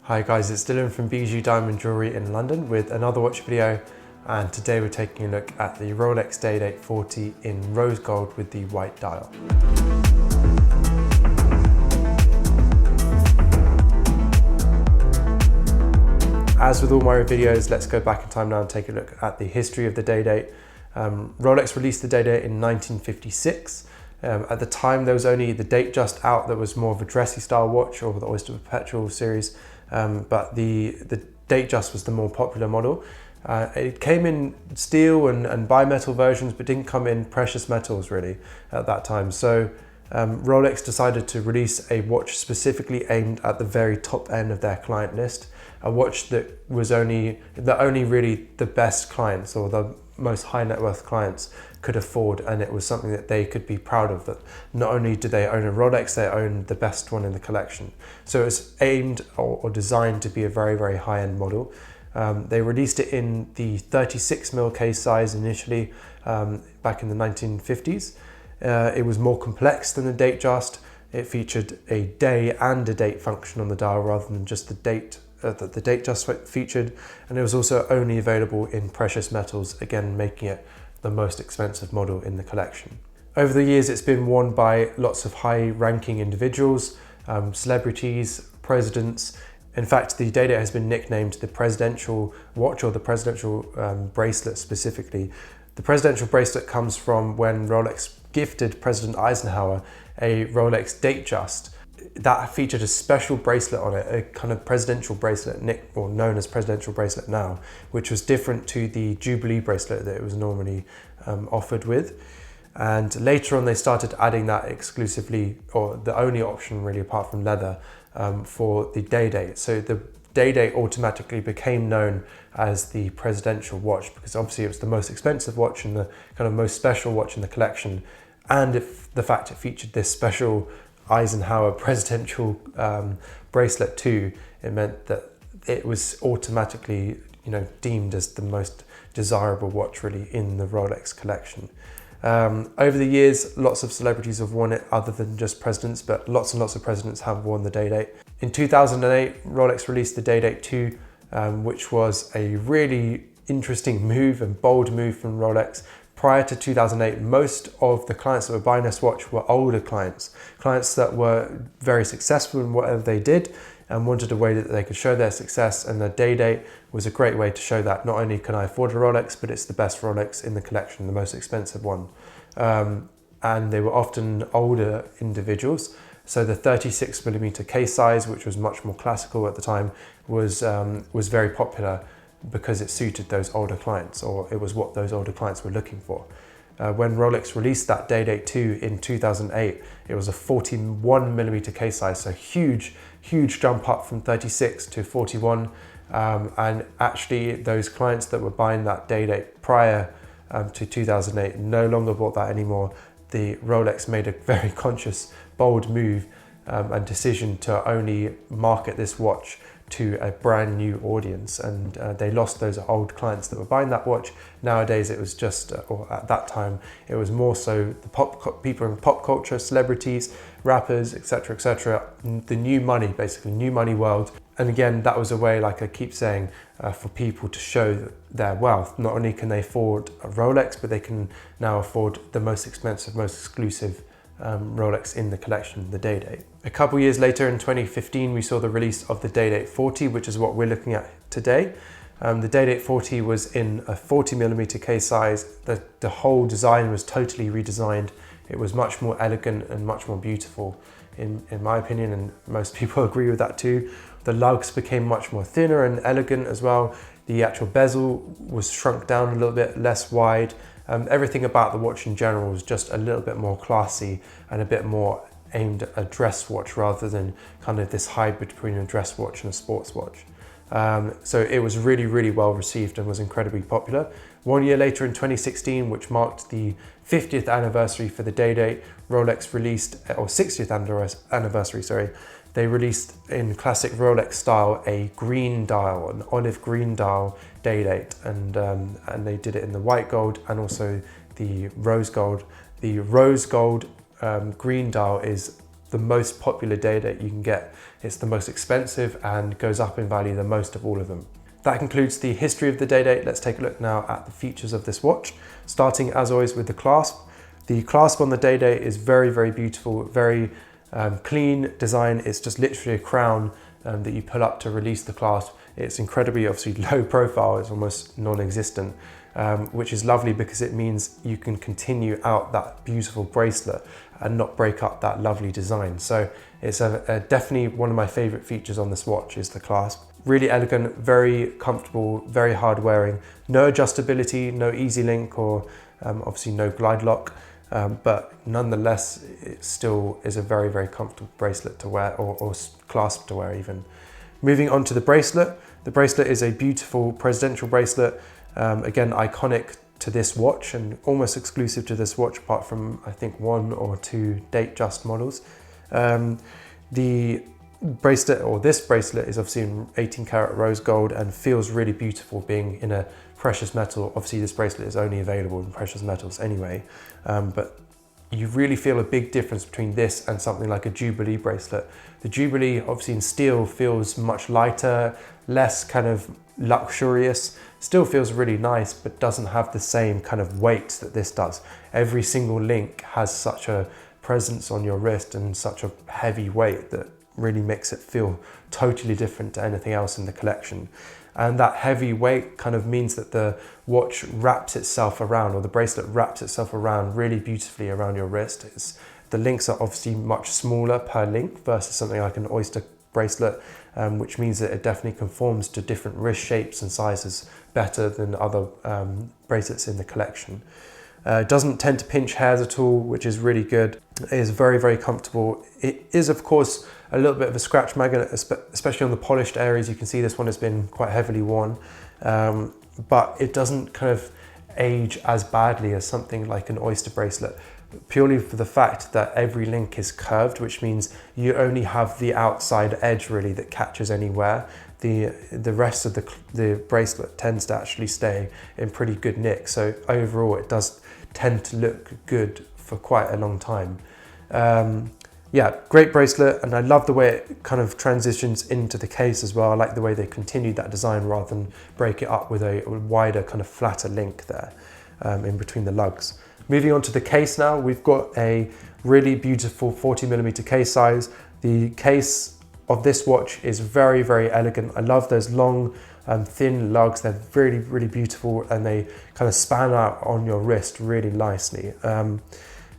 Hi guys, it's Dylan from Bijou Diamond Jewellery in London with another watch video, and today we're taking a look at the Rolex Day-Date 40 in rose gold with the white dial. As with all my videos, let's go back in time now and take a look at the history of the Day-Date. Rolex released the Day-Date in 1956. At the time there was only the Datejust out that was more of a dressy style watch, or the Oyster Perpetual series, but the Datejust was the more popular model. It came in steel and bimetal versions, but didn't come in precious metals really at that time. So Rolex decided to release a watch specifically aimed at the very top end of their client list, a watch that only really the best clients or the most high net worth clients could afford, and it was something that they could be proud of, that not only did they own a Rolex, they owned the best one in the collection. So it was aimed or designed to be a very, very high-end model. They released it in the 36mm case size initially back in the 1950s. It was more complex than the Datejust. It featured a day and a date function on the dial rather than just the date that the Datejust featured, and it was also only available in precious metals, again making it the most expensive model in the collection. Over the years it's been worn by lots of high-ranking individuals, celebrities, presidents. In fact, the Day-Date has been nicknamed the presidential watch, or the presidential bracelet specifically. The presidential bracelet comes from when Rolex gifted President Eisenhower a Rolex Datejust. That featured a special bracelet on it, a kind of presidential bracelet, known as presidential bracelet now, which was different to the Jubilee bracelet that it was normally offered with. And later on they started adding that exclusively, or the only option really apart from leather, for the Day-Date. So the Day-Date automatically became known as the presidential watch because obviously it was the most expensive watch and the kind of most special watch in the collection. And if the fact it featured this special Eisenhower presidential bracelet too, it meant that it was automatically, deemed as the most desirable watch really in the Rolex collection. Over the years, lots of celebrities have worn it other than just presidents, but lots and lots of presidents have worn the Day-Date. In 2008, Rolex released the Day-Date 2, which was a really interesting move and bold move from Rolex. Prior to 2008, most of the clients that were buying this watch were older clients that were very successful in whatever they did and wanted a way that they could show their success, and the Day-Date was a great way to show that. Not only can I afford a Rolex, but it's the best Rolex in the collection, the most expensive one. And they were often older individuals. So the 36mm case size, which was much more classical at the time, was very popular because it suited those older clients, or it was what those older clients were looking for. When Rolex released that Day-Date 2 in 2008, it was a 41mm case size, so huge jump up from 36 to 41. And actually those clients that were buying that Day-Date prior to 2008 no longer bought that anymore. The Rolex made a very conscious, bold move and decision to only market this watch to a brand new audience, and they lost those old clients that were buying that watch. Nowadays it was just, or at that time, it was more so the people in pop culture, celebrities, rappers, etc., the new money, basically, new money world. And again, that was a way, like I keep saying, for people to show their wealth. Not only can they afford a Rolex, but they can now afford the most expensive, most exclusive Rolex in the collection, the Day-Date. A couple years later, in 2015, we saw the release of the Day-Date 40, which is what we're looking at today. The Day-Date 40 was in a 40mm case size. The whole design was totally redesigned. It was much more elegant and much more beautiful, in my opinion, and most people agree with that too. The lugs became much more thinner and elegant as well. The actual bezel was shrunk down a little bit, less wide. Everything about the watch in general was just a little bit more classy and a bit more aimed at a dress watch rather than kind of this hybrid between a dress watch and a sports watch. So it was really, really well received and was incredibly popular. 1 year later in 2016, which marked the 50th anniversary for the Day-Date, Rolex released, or 60th anniversary, sorry, they released in classic Rolex style a green dial, an olive green dial Day-Date, and they did it in the white gold and also the rose gold. The rose gold green dial is the most popular day-date you can get. It's the most expensive and goes up in value the most of all of them. That concludes the history of the day-date. Let's take a look now at the features of this watch, starting as always with the clasp. The clasp on the day-date is very, very beautiful, very clean design. It's just literally a crown that you pull up to release the clasp. It's incredibly, obviously, low profile. It's almost non-existent, which is lovely because it means you can continue out that beautiful bracelet and not break up that lovely design. So it's definitely one of my favorite features on this watch is the clasp. Really elegant, very comfortable, very hard wearing. No adjustability, no easy link, or obviously no glide lock. But nonetheless, it still is a very, very comfortable bracelet to wear, or clasp to wear even. Moving on to the bracelet. The bracelet is a beautiful presidential bracelet. Again, iconic to this watch and almost exclusive to this watch, apart from I think 1 or 2 Datejust models. The bracelet, or this bracelet, is obviously in 18 karat rose gold and feels really beautiful being in a precious metal. Obviously this bracelet is only available in precious metals anyway, but you really feel a big difference between this and something like a Jubilee bracelet. The Jubilee, obviously in steel, feels much lighter, less kind of luxurious, still feels really nice, but doesn't have the same kind of weight that this does. Every single link has such a presence on your wrist and such a heavy weight that really makes it feel totally different to anything else in the collection. And that heavy weight kind of means that the watch wraps itself around, or the bracelet wraps itself around really beautifully around your wrist. The links are obviously much smaller per link versus something like an oyster bracelet, which means that it definitely conforms to different wrist shapes and sizes better than other bracelets in the collection. It doesn't tend to pinch hairs at all, which is really good. It is very, very comfortable. It is, of course, a little bit of a scratch magnet, especially on the polished areas. You can see this one has been quite heavily worn, but it doesn't kind of age as badly as something like an oyster bracelet, purely for the fact that every link is curved, which means you only have the outside edge really that catches any wear. The rest of the bracelet tends to actually stay in pretty good nick. So overall, it does tend to look good for quite a long time. Yeah, great bracelet, and I love the way it kind of transitions into the case as well. I like the way they continued that design rather than break it up with a wider kind of flatter link there in between the lugs. Moving on to the case now, we've got a really beautiful 40mm case size. The case of this watch is very, very elegant. I love those long, thin lugs. They're really, really beautiful, and they kind of span out on your wrist really nicely.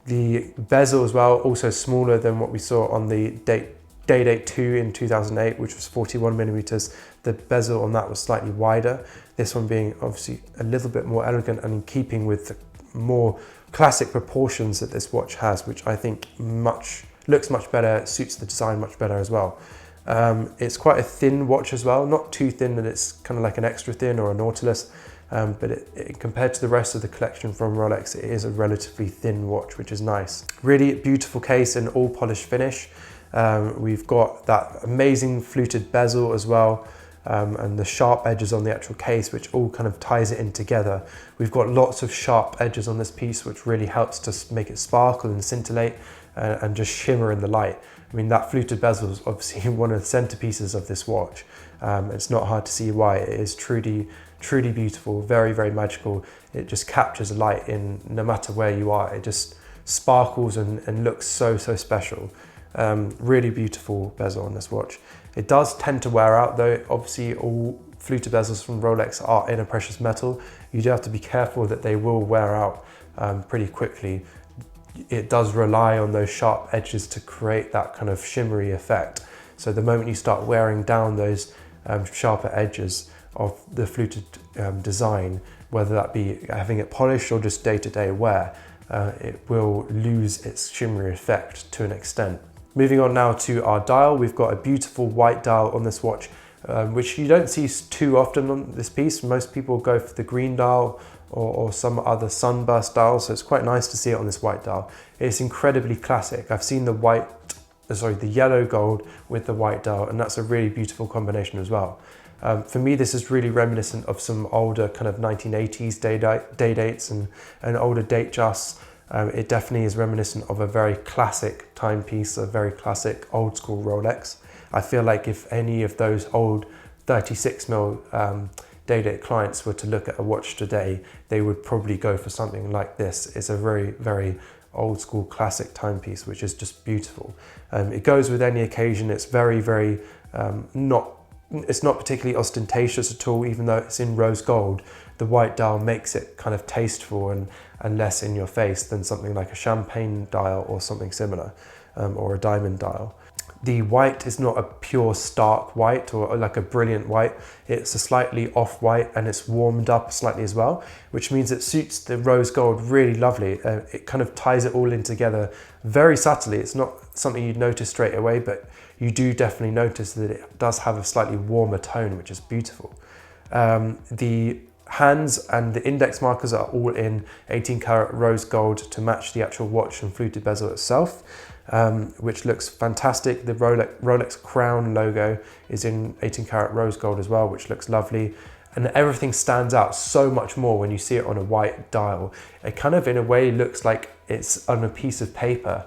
The bezel as well, also smaller than what we saw on the Day-Date 2 in 2008, which was 41mm. The bezel on that was slightly wider. This one being obviously a little bit more elegant and in keeping with the more classic proportions that this watch has, which I think looks much better, suits the design much better as well. It's quite a thin watch as well, not too thin that it's kind of like an extra thin or a Nautilus, but compared to the rest of the collection from Rolex, it is a relatively thin watch, which is nice. Really beautiful case in all polished finish. We've got that amazing fluted bezel as well, and the sharp edges on the actual case, which all kind of ties it in together. We've got lots of sharp edges on this piece, which really helps to make it sparkle and scintillate and just shimmer in the light. I mean, that fluted bezel is obviously one of the centerpieces of this watch. It's not hard to see why. It is truly, truly beautiful, very, very magical. It just captures light in no matter where you are. It just sparkles and looks so, so special. Really beautiful bezel on this watch. It does tend to wear out though. Obviously all fluted bezels from Rolex are in a precious metal. You do have to be careful that they will wear out pretty quickly. It does rely on those sharp edges to create that kind of shimmery effect. So the moment you start wearing down those sharper edges of the fluted design, whether that be having it polished or just day-to-day wear, it will lose its shimmery effect to an extent. Moving on now to our dial, we've got a beautiful white dial on this watch, which you don't see too often on this piece. Most people go for the green dial or some other sunburst dial, so it's quite nice to see it on this white dial. It's incredibly classic. I've seen the yellow gold with the white dial, and that's a really beautiful combination as well. For me, this is really reminiscent of some older kind of 1980s day dates and older Datejusts. It definitely is reminiscent of a very classic timepiece, a very classic old school Rolex. I feel like if any of those old 36mm Day-Date clients were to look at a watch today, they would probably go for something like this. It's a very, very old school classic timepiece, which is just beautiful. It goes with any occasion. It's very, very it's not particularly ostentatious at all, even though it's in rose gold. The white dial makes it kind of tasteful and less in your face than something like a champagne dial or something similar, or a diamond dial. The white is not a pure stark white or like a brilliant white. It's a slightly off white, and it's warmed up slightly as well, which means it suits the rose gold really lovely. It kind of ties it all in together very subtly. It's not something you'd notice straight away, but you do definitely notice that it does have a slightly warmer tone, which is beautiful. The hands and the index markers are all in 18 karat rose gold to match the actual watch and fluted bezel itself, which looks fantastic. The Rolex crown logo is in 18 karat rose gold as well, which looks lovely. And everything stands out so much more when you see it on a white dial. It kind of in a way looks like it's on a piece of paper,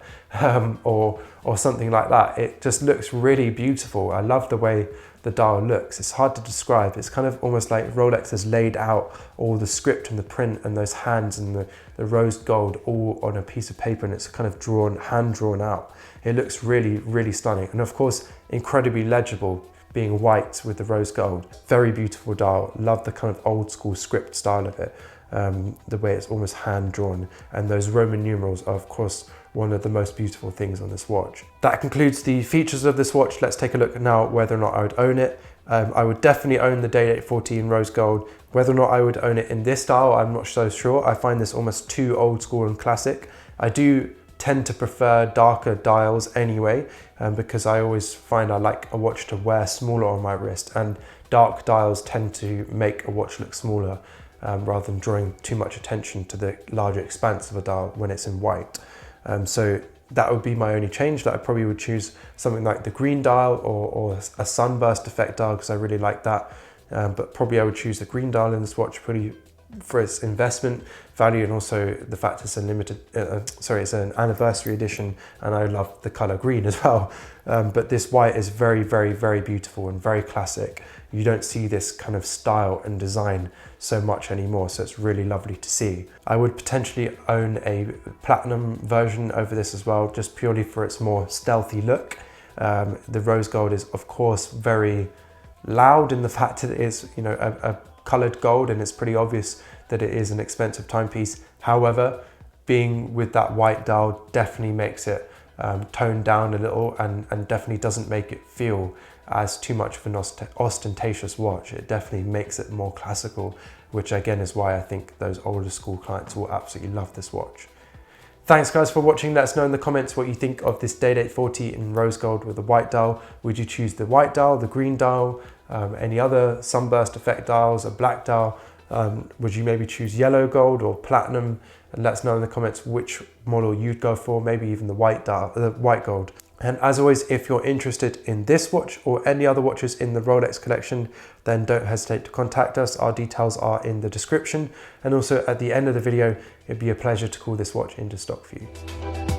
or something like that. It just looks really beautiful. I love the way the dial looks. It's hard to describe. It's kind of almost like Rolex has laid out all the script and the print and those hands and the rose gold all on a piece of paper, and it's kind of hand drawn out. It looks really, really stunning. And of course, incredibly legible, being white with the rose gold. Very beautiful dial. Love the kind of old school script style of it. The way it's almost hand drawn, and those Roman numerals are of course one of the most beautiful things on this watch. That concludes the features of this watch. Let's take a look now at whether or not I would own it. I would definitely own the Day-Date 40 in rose gold. Whether or not I would own it in this style, I'm not so sure. I find this almost too old school and classic. I do tend to prefer darker dials anyway, because I always find I like a watch to wear smaller on my wrist, and dark dials tend to make a watch look smaller, rather than drawing too much attention to the larger expanse of a dial when it's in white. So that would be my only change, that I probably would choose something like the green dial or a sunburst effect dial, because I really like that. But probably I would choose the green dial in this watch pretty for its investment value, and also the fact it's it's an anniversary edition, and I love the color green as well. But this white is very, very, very beautiful and very classic. You don't see this kind of style and design so much anymore, so it's really lovely to see. I would potentially own a platinum version over this as well, just purely for its more stealthy look. The rose gold is of course very loud in the fact that it is, you know, a colored gold, and it's pretty obvious that it is an expensive timepiece. However, being with that white dial definitely makes it toned down a little, and definitely doesn't make it feel as too much of an ostentatious watch. It definitely makes it more classical, which again is why I think those older school clients will absolutely love this watch. Thanks guys for watching. Let us know in the comments what you think of this Day-Date 40 in rose gold with the white dial. Would you choose the white dial, the green dial, any other sunburst effect dials, a black dial? Would you maybe choose yellow gold or platinum? And let us know in the comments which model you'd go for, maybe even the white dial, the white gold. And as always, if you're interested in this watch or any other watches in the Rolex collection, then don't hesitate to contact us. Our details are in the description. And also at the end of the video, it'd be a pleasure to call this watch into stock for you.